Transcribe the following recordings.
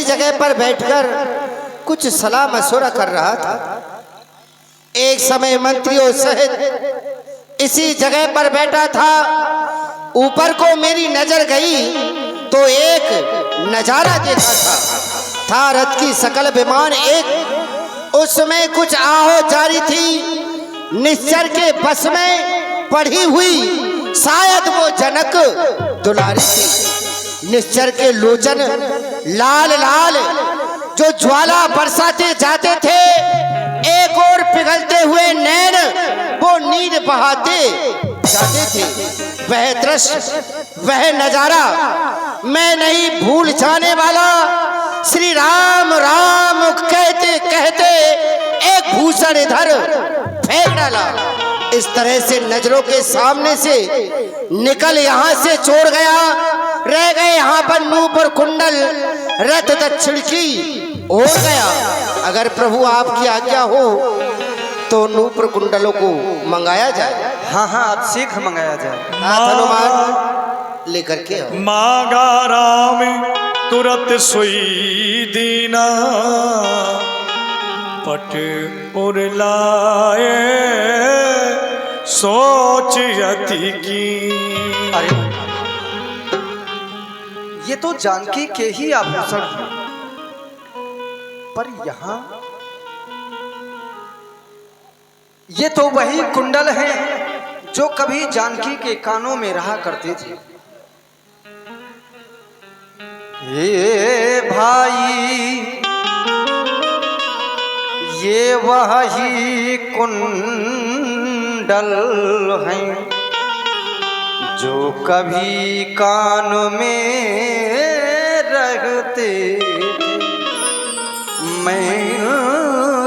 जगह पर बैठकर कुछ सलाह मशवरा कर रहा था। एक समय मंत्रियों सहित इसी जगह पर बैठा था। ऊपर को मेरी नजर गई तो एक नजारा देखा था रथ की सकल विमान एक। उसमें कुछ आहो जारी थी, निश्चर के बस में पड़ी हुई, शायद वो जनक दुलारी थी। निश्चर के लोचन लाल लाल जो ज्वाला बरसाते जाते थे, एक और पिघलते हुए नैन वो नीर बहाते जाते थे। वह दृश्य, वह नजारा मैं नहीं भूल जाने वाला। श्री राम राम कहते कहते एक भूषण इधर फेंक डाला। इस तरह से नजरों के सामने से निकल यहाँ से छोड़ गया। रह गए यहाँ पर नूपुर कुंडल, रथ दक्षिण की ओर गया। अगर प्रभु आपकी आज्ञा हो तो नूपुर कुंडलों को मंगाया जाए। हाँ हाँ, आज शीघ्र मंगाया जाए। हनुमान लेकर के आओ। मांगा राम तुरंत सोई दीना, पट उर लाए सोच यति की। अरे ये तो जानकी के ही आभूषण है, पर यहाँ ये तो वही कुंडल हैं जो कभी जानकी के कानों में रहा करते थे। ये भाई ये वही कुंडल हैं जो कभी कान में रहते थे। मैं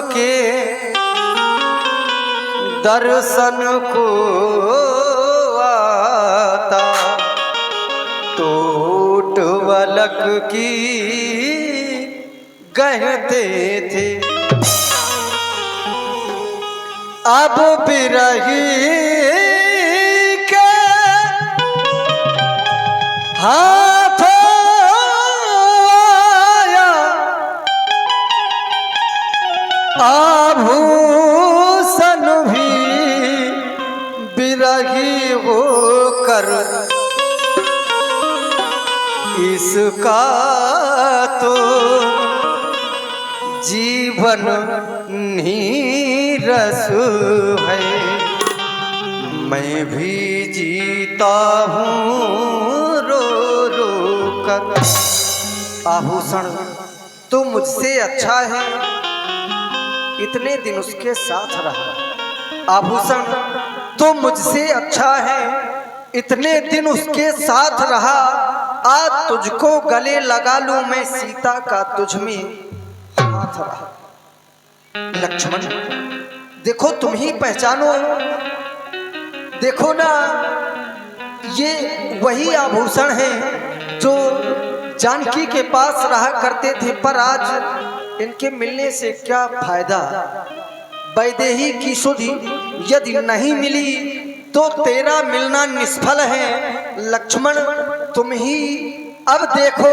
के दर्शन को आता टूट वलक की कहते थे। अब बिरही के हाथों आया आभूषण भी बिरही होकर इसका तो जीवन नीरस है। मैं भी जीता हूँ रो रो कर। आभूषण तो मुझसे अच्छा है, इतने दिन उसके साथ रहा। आभूषण तो मुझसे अच्छा है, इतने दिन उसके साथ रहा। आज तुझको गले लगा लूं मैं, सीता का तुझ में हाथ रहा। लक्ष्मण देखो, तुम ही पहचानो, देखो ना, ये वही आभूषण हैं जो जानकी के पास रहा करते थे। पर आज इनके मिलने से क्या फायदा। वैदेही की सुधि यदि नहीं मिली तो तेरा मिलना निष्फल है। लक्ष्मण तुम ही अब देखो,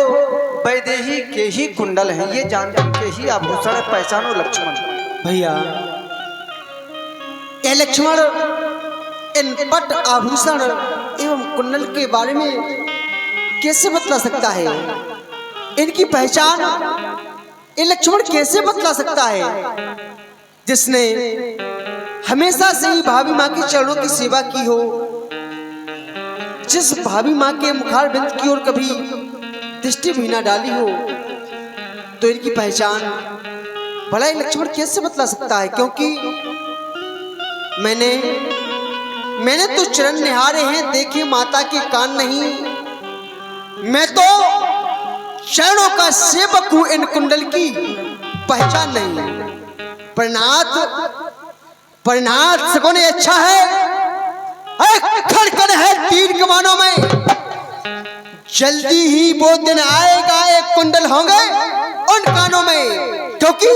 वैदेही के ही कुंडल हैं, ये जानकी के ही आभूषण है। पहचानो लक्ष्मण। भैया ये लक्ष्मण इन पट आभूषण एवं कुंडल के बारे में कैसे बतला सकता है? इनकी पहचान ये लक्ष्मण कैसे बतला सकता है जिसने हमेशा से ही भाभी माँ के चरणों की सेवा की हो, जिस भाभी माँ के मुखार बिंद की ओर कभी दृष्टि भी ना डाली हो, तो इनकी पहचान भला ही लक्ष्मण कैसे बतला सकता है? क्योंकि मैंने तो चरण निहारे हैं, देखे माता के कान नहीं। मैं तो चरणों का सेवक हूं, इन कुंडल की पहचान नहीं। परिणाम सगुन अच्छा है, खड़कन है तीर कमानों में। जल्दी ही वो दिन आएगा, एक कुंडल होंगे उन कानों में, क्योंकि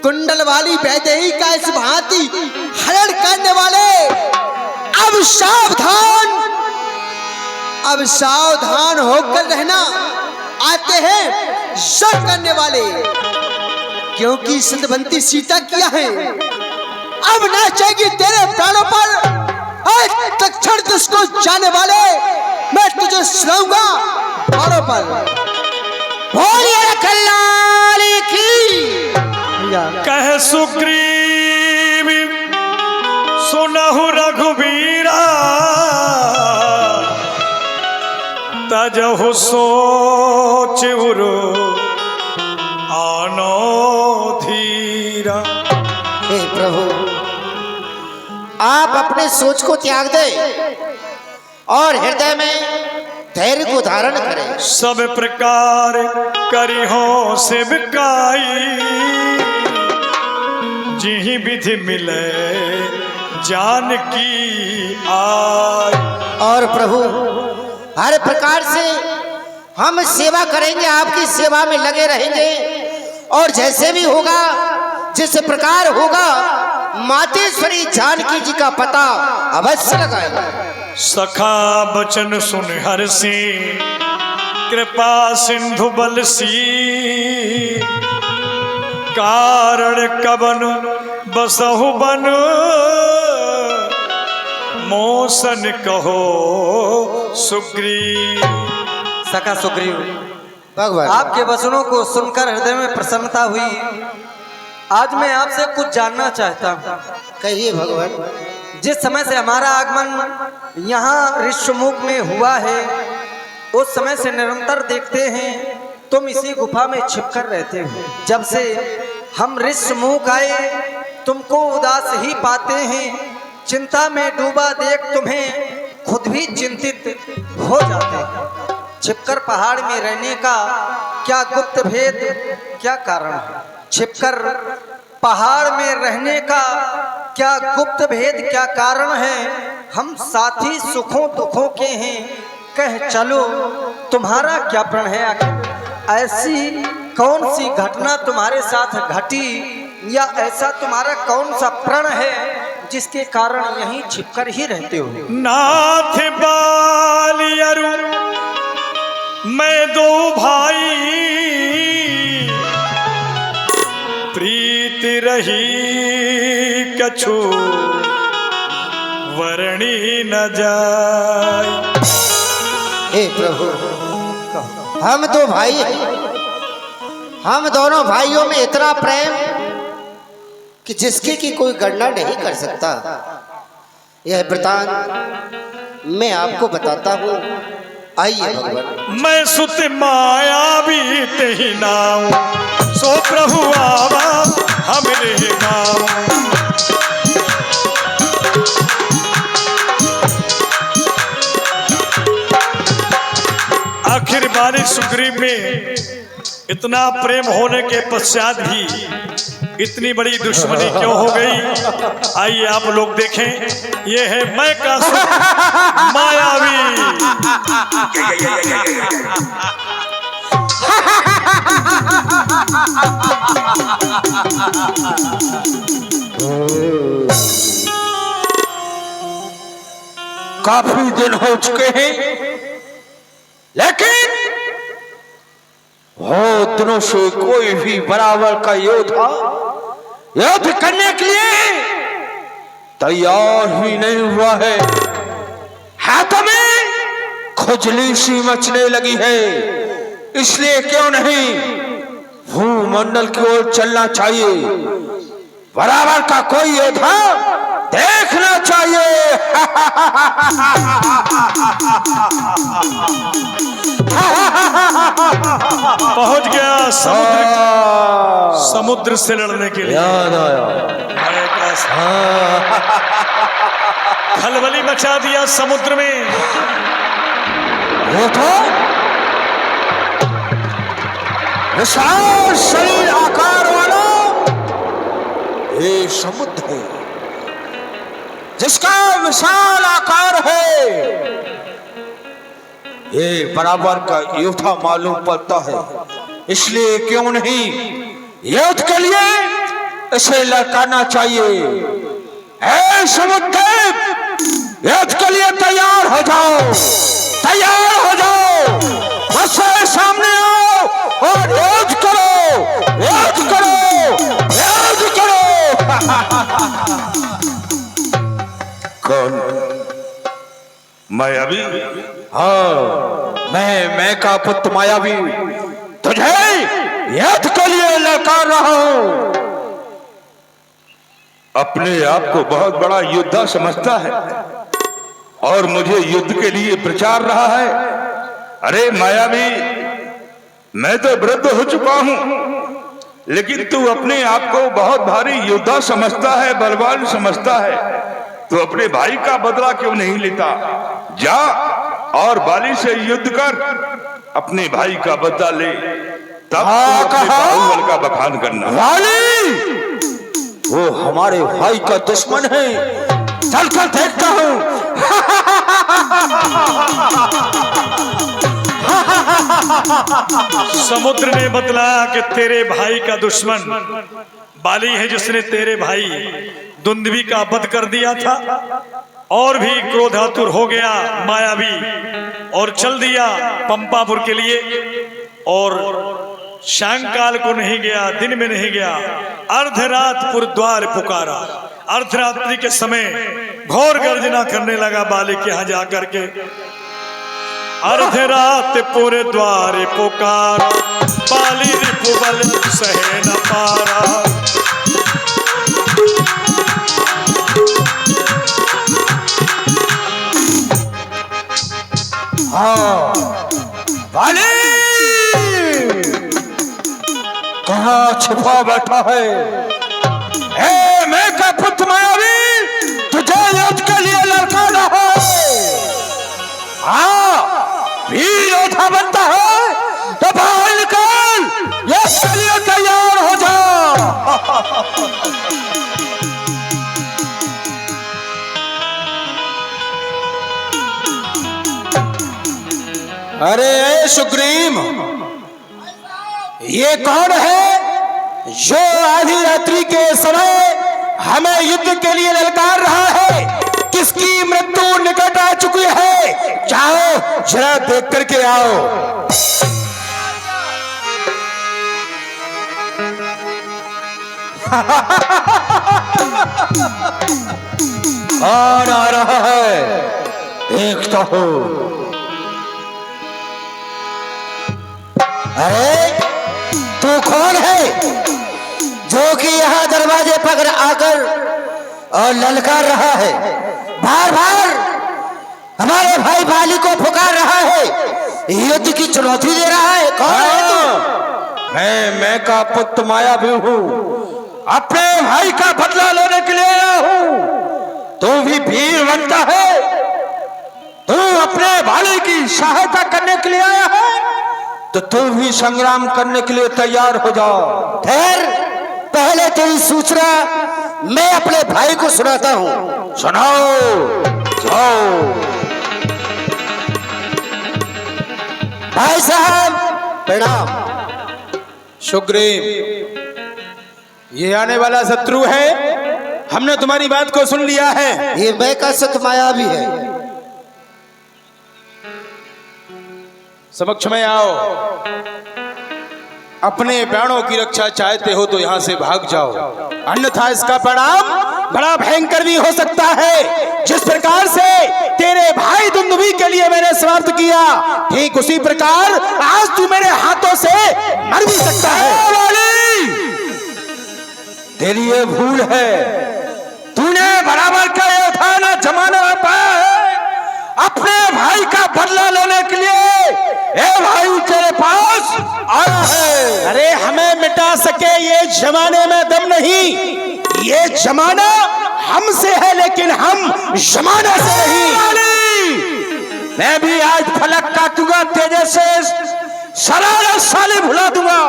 कुंडल वाली वैदेही का इस भांति हरण करने वाले अब सावधान होकर रहना। आते हैं यज्ञ करने वाले, क्योंकि सत्यवती सीता किया है। अब ना चाहेगी तेरे प्राणों पर, आज तक्षण तुझको जाने वाले मैं तुझे सुनाऊंगा प्राणों पर। बोलिए कल्याणी की। कह सुग्रीव सुनहु रघुबीरा, तजहु सोच उरो आनो धीरा। हे प्रभु, आप अपने सोच को त्याग दे और हृदय में धैर्य को धारण करें। सब प्रकार करी हो सेवकाई, जिहि विधि मिले जानकी आय। और प्रभु, हर प्रकार से हम सेवा करेंगे, आपकी सेवा में लगे रहेंगे, और जैसे भी होगा, जिस प्रकार होगा, मातेश्वरी जानकी जी का पता अवश्य लगाएगा। सखा बचन सुन हर्षि, कृपा सिंधु बलसी, कारण कबन बसहु बन, मोसन कहो सुग्रीव। सखा सुग्रीव, भगवान, आपके वचनों को सुनकर हृदय में प्रसन्नता हुई। आज मैं आपसे कुछ जानना चाहता हूँ। कहिए भगवान। जिस समय से हमारा आगमन यहाँ ऋषमुख में हुआ है, उस समय से निरंतर देखते हैं तुम इसी गुफा में छिपकर रहते हो। जब से हम ऋषमुख आए, तुमको उदास ही पाते हैं। चिंता में डूबा देख तुम्हें खुद भी चिंतित हो जाते हैं। छिपकर पहाड़ में रहने का क्या गुप्त भेद, क्या कारण है? छिपकर पहाड़ में रहने का क्या गुप्त भेद, क्या कारण है? हम साथी सुखों दुखों के हैं, कह चलो तुम्हारा क्या प्रण है? आखिर ऐसी कौन सी घटना तुम्हारे साथ घटी, या ऐसा तुम्हारा कौन सा प्रण है जिसके कारण यहीं छिपकर ही रहते हो? नाथ बालियरु मैं दो भाई, प्रीति रही कछु वर्णी न जाए। हे प्रभु, हम तो भाई हैं। हम दोनों भाइयों में इतना प्रेम कि जिसकी की कोई गणना नहीं कर सकता। यह वृतांत मैं आपको बताता हूँ। आइए भगवान। मैं सुत माया भी तेहि नाम, सो प्रभु आवा हमरे गाँव। आखिर बारी सुग्रीव में इतना प्रेम होने के पश्चात भी इतनी बड़ी दुश्मनी क्यों हो गई? आइए आप लोग देखें। ये है मैं का मायावी। काफी दिन हो चुके हैं, लेकिन बहुत दिनों से कोई भी बराबर का योद्धा युद्ध करने के लिए तैयार ही नहीं हुआ है। हाथों में खुजली सी मचने लगी है। इसलिए क्यों नहीं भूमंडल की ओर चलना चाहिए। बराबर का कोई योद्धा देखना चाहिए। पहुंच गया समुद्र से लड़ने के लिए। याद आया। खलबली मचा दिया समुद्र में। वो तो विशाल शरीर आकार वाला ये समुद्र है, जिसका विशाल आकार है। ये बराबर का योद्धा मालूम पड़ता है। इसलिए क्यों नहीं युद्ध के लिए इसे लड़काना चाहिए। ऐ समुद्र, युद्ध के लिए तैयार हो जाओ, तैयार हो जाओ। मुझसे सामने आओ और युद्ध करो, युद्ध करो, युद्ध करो। कौन? मायावी? हाँ, मैं का पुत्र मायावी तुझे युद्ध के लिए ललकार रहा हूं। अपने आप को बहुत बड़ा योद्धा समझता है और मुझे युद्ध के लिए प्रचार रहा है। अरे मायावी, मैं तो वृद्ध हो चुका हूं, लेकिन तू अपने आप को बहुत भारी योद्धा समझता है, बलवान समझता है। तू अपने भाई का बदला क्यों नहीं लेता? जा और बाली से युद्ध कर, अपने भाई का बदला ले, तब तू अपने बाहुबल का बखान करना। वाली, वो हमारे भाई का दुश्मन है, चलकर देखता हूं। समुद्र ने बतलाया कि तेरे भाई का दुश्मन बाली है, जिसने तेरे भाई दुंदुभी का वध कर दिया था और भी क्रोधातुर हो गया मायावी और चल दिया पंपापुर के लिए। और सायंकाल को नहीं गया, दिन में नहीं गया, अर्धरातपुर द्वार पुकारा। अर्धरात्रि के समय घोर गर्जना करने लगा बाली के यहाँ जाकर के। अर्धरातपुर द्वार पुकारा, बाली रिपुबल सहे न पारा। हाँ, वाली कहाँ छिपा बैठा है? ए, मैं का पुत्र मायावी तुझे युद्ध के लिए ललकार रहा है। हाँ, वीर योद्धा बनता है तो बाहर निकल, युद्ध के लिए तैयार हो जा। अरे सुग्रीव, ये कौन है जो आधी रात्रि के समय हमें युद्ध के लिए ललकार रहा है? किसकी मृत्यु निकट आ चुकी है? जाओ जरा देख करके आओ। कौन आ रहा है? देखता हूं। अरे तू कौन है जो कि यहाँ दरवाजे पर आकर और ललकार रहा है? बार बार हमारे भाई बाली को पुकार रहा है, युद्ध की चुनौती दे रहा है। कौन है तू? मैं का पुत्र मायावी हूँ, अपने भाई का बदला लेने के लिए आया हूँ। तू भी वीर बनता है, तू अपने भाई की सहायता करने के लिए आया है, तो तुम भी संग्राम करने के लिए तैयार हो जाओ। ठहर, पहले तेरी सूचना मैं अपने भाई को सुनाता हूँ। सुनाओ, जाओ। भाई साहब प्रणाम। सुग्रीव, ये आने वाला शत्रु है, हमने तुम्हारी बात को सुन लिया है। ये मैं का सत मायावी है। समक्ष में आओ। अपने प्राणों की रक्षा चाहते हो तो यहाँ से भाग जाओ, अन्यथा इसका परिणाम बड़ा भयंकर भी हो सकता है। जिस प्रकार से तेरे भाई दुंदुभी के लिए मैंने समाप्त किया, ठीक उसी प्रकार आज तू मेरे हाथों से मर भी सकता है। तेरी ये भूल है, तूने बराबर का योद्धा न जमाना पाया है। अपने भाई का बदला लेने के लिए ए भाई तेरे पास आया है। अरे हमें मिटा सके ये जमाने में दम नहीं। ये जमाना हमसे है लेकिन हम जमाना से नहीं। मैं भी आज फलक काटूंगा, तेजे से सरारा साले भुला दूंगा।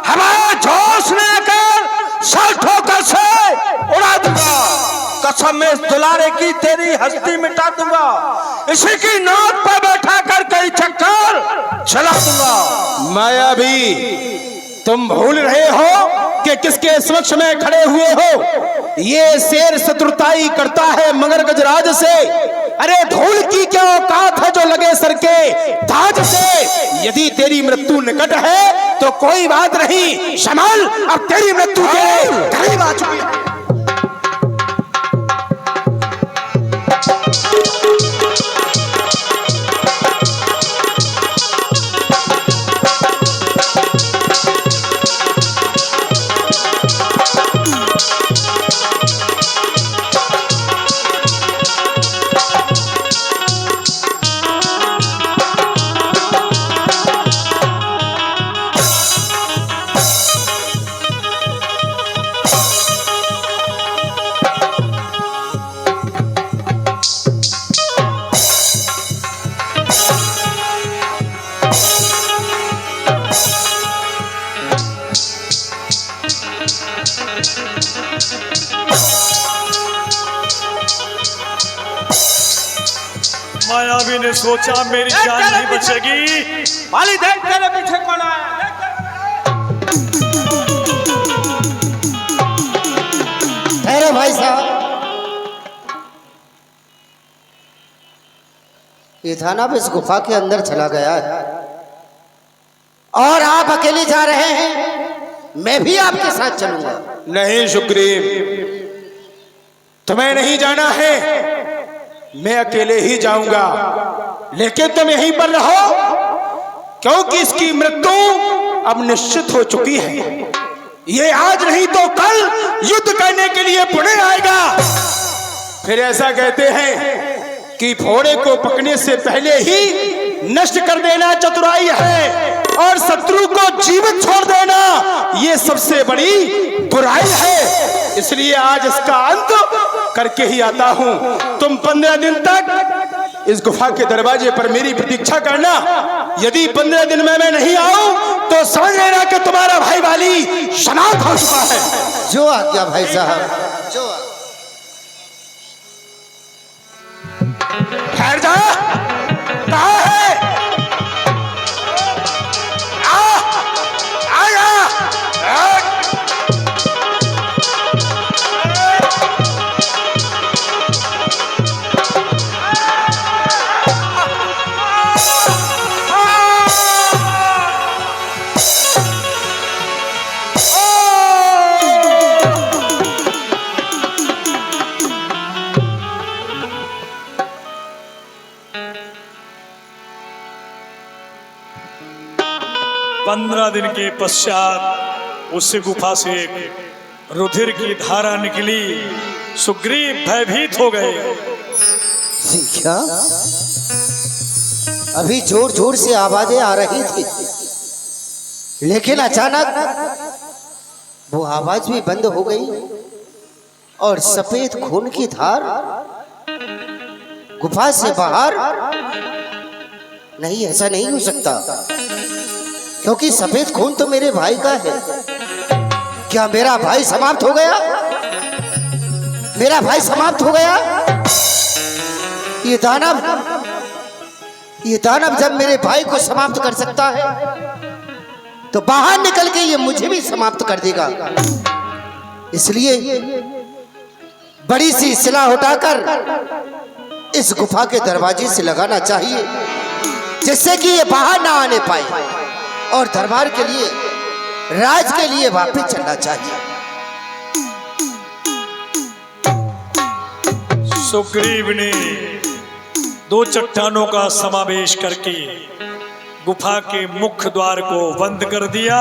हमारा जोश में आकर सर ठोकर से उड़ा दूंगा। कसम में इस दुलारे की तेरी हस्ती मिटा दूंगा। इसी की नाक पर बैठा कर कई चक्कर चला दूंगा। मायावी, तुम भूल रहे हो कि किसके समक्ष में खड़े हुए हो। ये शेर शत्रुताई करता है मगर गजराज से, अरे धूल की क्या औकात है जो लगे सर के ताज से। यदि तेरी मृत्यु निकट है तो कोई बात नहीं, शमाल अब तेरी मृत्यु के करीब आ चुकी है। मायावी ने सोचा मेरी जान नहीं बचेगी। वाली देख तेरे पीछे कौन आया। ठहरो भाई साहब, ये था ना इस गुफा के अंदर चला गया है और आप अकेले जा रहे हैं, मैं भी आपके साथ चलूंगा। नहीं सुग्रीव, तुम्हें नहीं जाना है, मैं अकेले ही जाऊंगा, लेकिन तुम यहीं पर रहो क्योंकि इसकी मृत्यु अब निश्चित हो चुकी है। ये आज नहीं तो कल युद्ध करने के लिए पुणे आएगा। फिर ऐसा कहते हैं कि फोड़े को पकने से पहले ही नष्ट कर देना चतुराई है और शत्रु को जीवित छोड़ देना ये सबसे बड़ी बुराई है। इसलिए आज इसका अंत करके ही आता हूं। तुम 15 दिन तक इस गुफा के दरवाजे पर मेरी प्रतीक्षा करना। यदि 15 दिन में मैं नहीं आऊं तो समझ लेना कि तुम्हारा भाई वाली समाप्त हो चुका है। जो आज्ञा भाई साहब, जो ठहर जा, कहाँ है? पंद्रह दिन के पश्चात उस गुफा से रुधिर की धारा निकली। सुग्रीव भयभीत हो गए। क्या अभी जोर जोर से आवाजें आ रही थी, लेकिन अचानक वो आवाज भी बंद हो गई और सफेद खून की धार गुफा से बाहर। नहीं, ऐसा नहीं हो सकता, क्योंकि सफेद खून तो मेरे भाई का है। क्या मेरा भाई समाप्त हो गया? मेरा भाई समाप्त हो गया? ये दानव जब मेरे भाई को समाप्त कर सकता है तो बाहर निकल के ये मुझे भी समाप्त कर देगा। इसलिए बड़ी सी सिला उठाकर इस गुफा के दरवाजे से लगाना चाहिए, जिससे कि ये बाहर ना आने पाए और दरबार के लिए, राज के लिए वापस चलना चाहिए। सुग्रीव ने दो चट्टानों का समावेश करके गुफा के मुख्य द्वार को बंद कर दिया।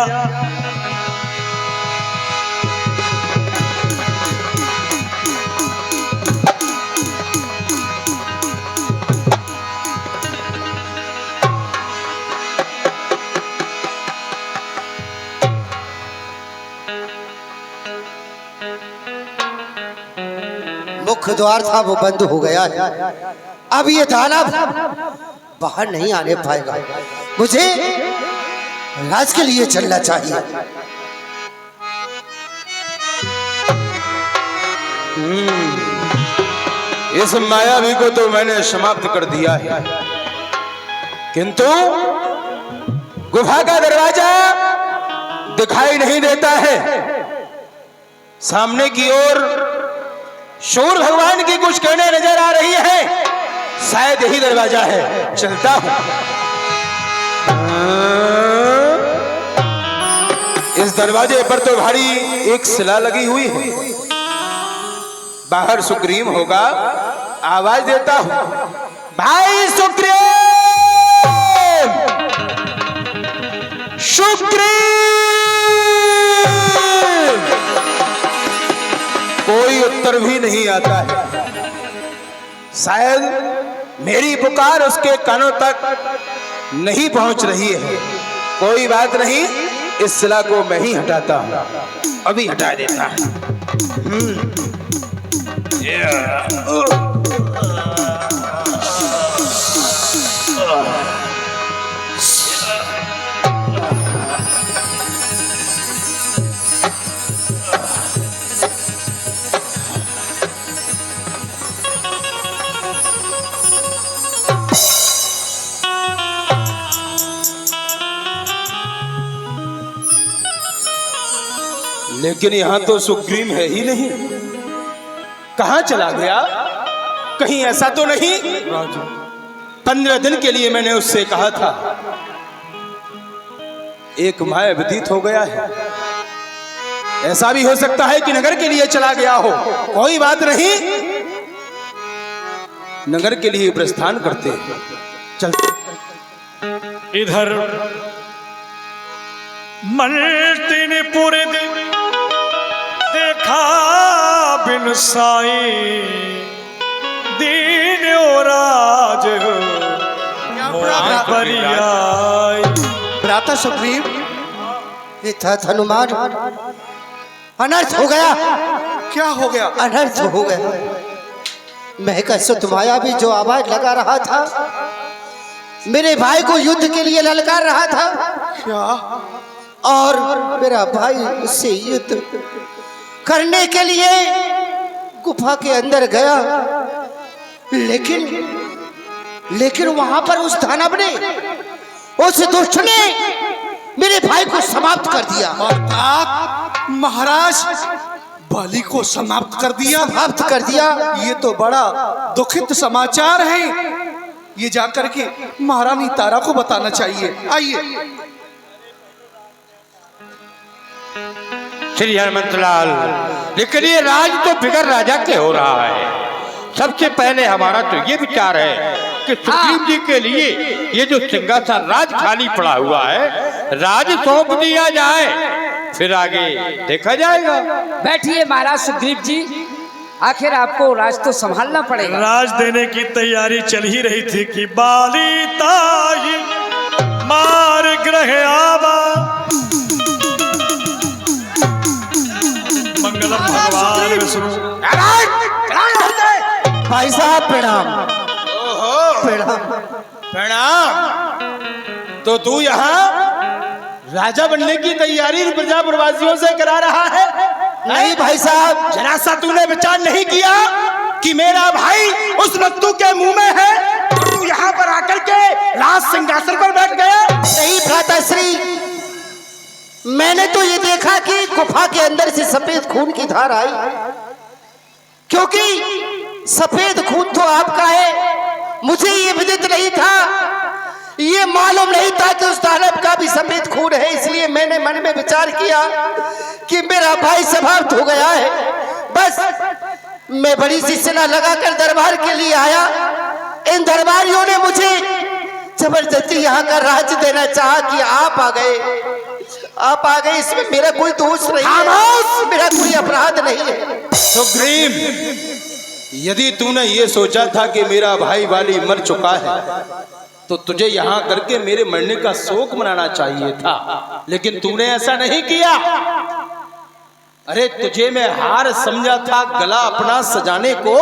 मुख्य द्वार था वो बंद हो गया है। अब ये दानव बाहर नहीं आने पाएगा। मुझे राज के लिए चलना चाहिए। इस मायावी को तो मैंने समाप्त कर दिया है, किंतु गुफा का दरवाजा दिखाई नहीं देता है। सामने की ओर सूर्य भगवान की कुछ किरणें नजर आ रही है, शायद यही दरवाजा है, चलता हूं। इस दरवाजे पर तो भारी एक शिला लगी हुई है, बाहर सुग्रीव होगा, आवाज देता हूं, भाई सुग्रीव, सुग्रीव। कोई उत्तर भी नहीं आता है, शायद मेरी पुकार उसके कानों तक नहीं पहुंच रही है। कोई बात नहीं, इस शिला को मैं ही हटाता हूं, अभी हटा देता हूं। लेकिन यहां तो सुग्रीव है ही नहीं, कहां चला गया? कहीं ऐसा तो नहीं 15 दिन के लिए मैंने उससे कहा था, एक माह व्यतीत हो गया है। ऐसा भी हो सकता है कि नगर के लिए चला गया हो। कोई बात नहीं, नगर के लिए प्रस्थान करते हैं, चलते। इधर मल्टी ने पूरे दिन देखा बिन साई दीन और राज भ्राता सुग्रीव, ये था हनुमान, अनर्थ हो गया। क्या हो गया? अनर्थ हो गया। मैं कैसे तुम्हारा भी जो आवाज लगा रहा था, मेरे भाई को युद्ध के लिए ललकार रहा था। क्या? और मेरा भाई उससे युद्ध करने के लिए गुफा के अंदर गया, लेकिन वहां पर उस दानव ने, उस दुष्ट ने मेरे भाई को समाप्त कर दिया। महाराज बलि को समाप्त कर दिया? समाप्त कर दिया। ये तो बड़ा दुखित समाचार है। ये जाकर के महारानी तारा को बताना चाहिए। आइए। श्री हनुमंतलाल, लेकिन ये राज तो बिगर राजा के हो रहा है। सबसे पहले हमारा तो ये विचार है कि सुग्रीव जी के लिए ये जो सिंहासन राज खाली पड़ा हुआ है, राज सौंप दिया जाए, फिर आगे देखा जाएगा। बैठिए महाराज सुग्रीव जी, आखिर आपको राज तो संभालना पड़ेगा। राज देने की तैयारी चल ही रही थी कि बाली ताई मार ग्रह आवा, मंगलम भगवान विष्णु। भाई साहब प्रणाम। प्रणाम। प्रणाम। तो तू यहाँ राजा बनने की तैयारी प्रजा प्रवासियों से करा रहा है? नहीं भाई साहब, जरा सा तूने विचार नहीं किया कि मेरा भाई उस नत्तू के मुंह में है, तू यहाँ पर आकर के राज सिंहासन पर बैठ गया? नहीं भ्राताश्री, मैंने तो ये देखा कि गुफा के अंदर से सफेद खून की धार आई, क्योंकि सफेद खून तो आपका है, मुझे ये विदित नहीं था, ये मालूम नहीं था कि उस दानव का भी सफेद खून है। इसलिए मैंने मन में विचार किया कि मेरा भाई समाप्त हो गया है। बस मैं बड़ी सी सेना लगाकर दरबार के लिए आया। इन दरबारियों ने मुझे जबरदस्ती यहाँ का राज देना चाहा कि आप आ गए। इसमें मेरा कोई दोष नहीं है, मेरा कोई अपराध नहीं है। सुग्रीव, यदि तूने ये सोचा था कि मेरा भाई वाली मर चुका है, तो तुझे यहाँ करके मेरे मरने का शोक मनाना चाहिए था, लेकिन तूने ऐसा नहीं किया। अरे तुझे मैं हार समझा था गला अपना सजाने को,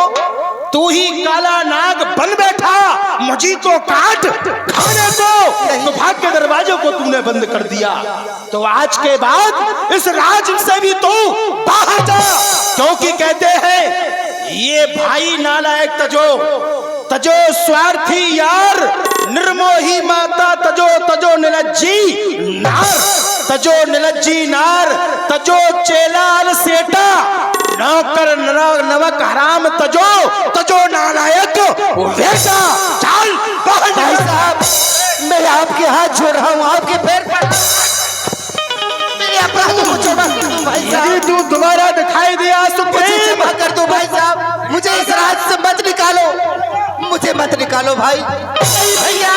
तू ही काला नाग बन बैठा मुझी को काट खाने को। तो भाग के दरवाजों को तूने बंद कर दिया, तो आज के बाद इस राज से भी तू बाहर जा, क्योंकि कहते हैं ये भाई नालायक तजो स्वार्थी यार, निर्मोही माता तजो निलज्जी नार, तजो चेलाल सेटा नौकर नवक हराम तजो तजो नालायक वैसा चल बाहर भाई साहब, मैं आपके हाथ जोड़ रहा हूँ, आपके पैर पर मेरे अपराधों को क्षमा कर दो भाई यदि साहब, तू दोबारा दिखाई दिया मुझे सुप्रीम क्षमा कर दो भाई साहब, मुझे इस राज से मत निकालो, मुझे मत निकालो भाई। नहीं भैया,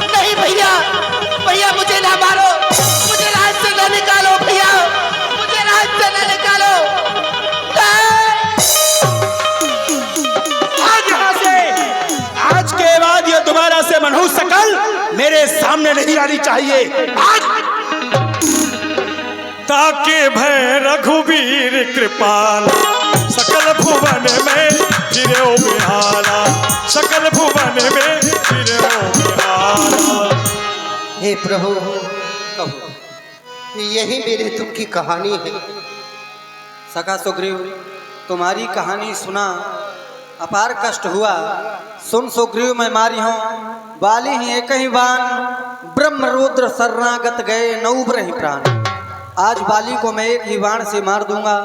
नहीं भैया, भैया मुझे ना मारो, मुझे राज से ना निकालो भैया, मुझे राज से ना निकालो। आज यहाँ से आज के बाद ये दोबारा से मनहूस शकल मेरे सामने नहीं आनी चाहिए। आज ताके भय रघुवीर कृपाल सकल भुवन में फिरो बिहाला, सकल भुवन में फिरो बिहाला। हे प्रभु, यही मेरे दुख की कहानी है। सखा सुग्रीव, तुम्हारी कहानी सुना, अपार कष्ट हुआ। सुन सुग्रीव, मैं मारी हूँ बाली ही एक ही बाण, ब्रह्म रुद्र शरणागत गए नौ रही प्राण। आज बाली को मैं एक ही बाण से मार दूंगा।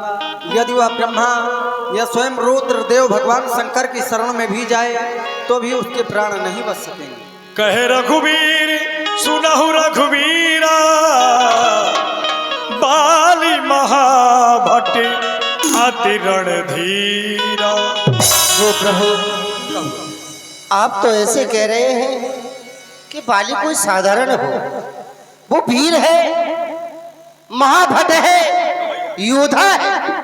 यदि वह ब्रह्मा या स्वयं रुद्र देव भगवान शंकर की शरण में भी जाए तो भी उसके प्राण नहीं बच सकेंगे। कहे रघुवीर सुनहु रघुवीरा, बाली महाभट अति रणधीरा। वो प्रभु, आप तो ऐसे कह रहे हैं कि बाली कोई साधारण हो, वो वीर है, महाभट है, योद्धा है,